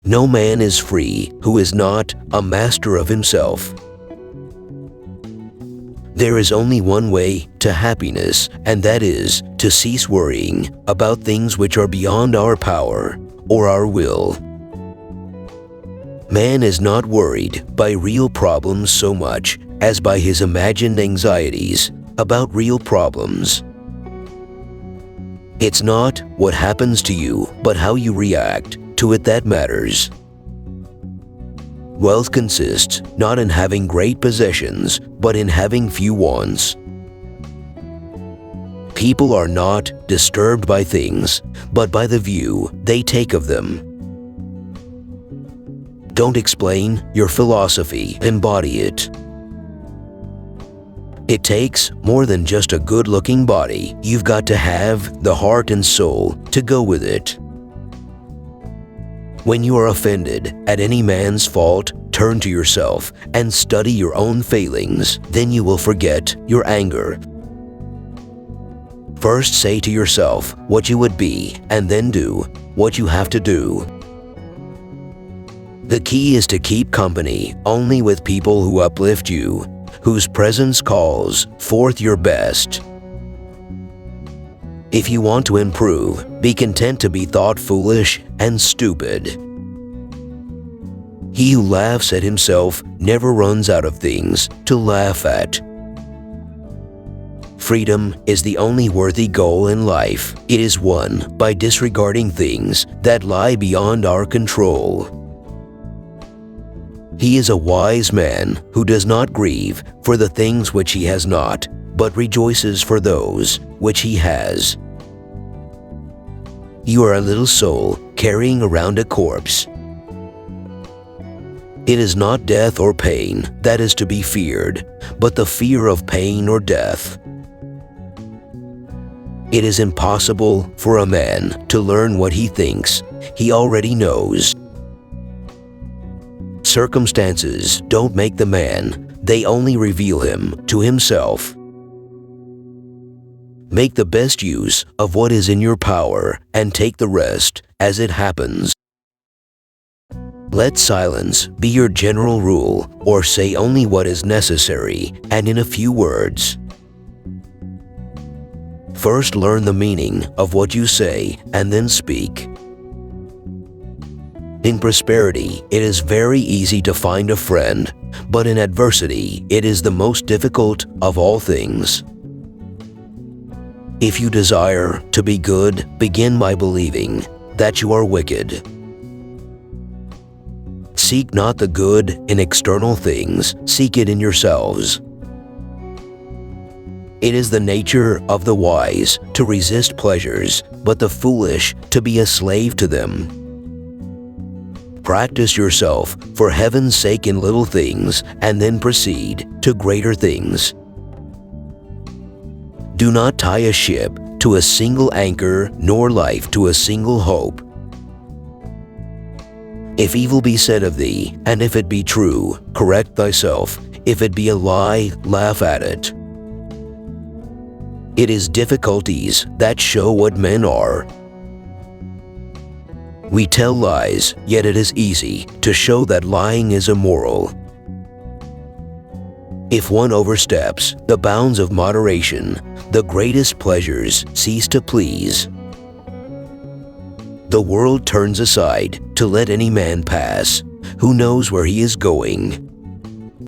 No man is free who is not a master of himself. There is only one way to happiness, and that is to cease worrying about things which are beyond our power or our will. Man is not worried by real problems so much as by his imagined anxieties about real problems. It's not what happens to you, but how you react to it that matters. Wealth consists not in having great possessions, but in having few wants. People are not disturbed by things, but by the view they take of them. Don't explain your philosophy, embody it. It takes more than just a good-looking body. You've got to have the heart and soul to go with it. When you are offended at any man's fault, turn to yourself and study your own failings. Then you will forget your anger. First say to yourself what you would be, and then do what you have to do. The key is to keep company only with people who uplift you, whose presence calls forth your best. If you want to improve, be content to be thought foolish and stupid. He who laughs at himself never runs out of things to laugh at. Freedom is the only worthy goal in life. It is won by disregarding things that lie beyond our control. He is a wise man who does not grieve for the things which he has not, but rejoices for those which he has. You are a little soul carrying around a corpse. It is not death or pain that is to be feared, but the fear of pain or death. It is impossible for a man to learn what he thinks he already knows. Circumstances don't make the man, they only reveal him to himself. Make the best use of what is in your power and take the rest as it happens. Let silence be your general rule, or say only what is necessary and in a few words. First learn the meaning of what you say and then speak. In prosperity, it is very easy to find a friend, but in adversity, it is the most difficult of all things. If you desire to be good, begin by believing that you are wicked. Seek not the good in external things, seek it in yourselves. It is the nature of the wise to resist pleasures, but the foolish to be a slave to them. Practice yourself for heaven's sake in little things, and then proceed to greater things. Do not tie a ship to a single anchor, nor life to a single hope. If evil be said of thee, and if it be true, correct thyself. If it be a lie, laugh at it. It is difficulties that show what men are. We tell lies, yet it is easy to show that lying is immoral. If one oversteps the bounds of moderation, the greatest pleasures cease to please. The world turns aside to let any man pass who knows where he is going.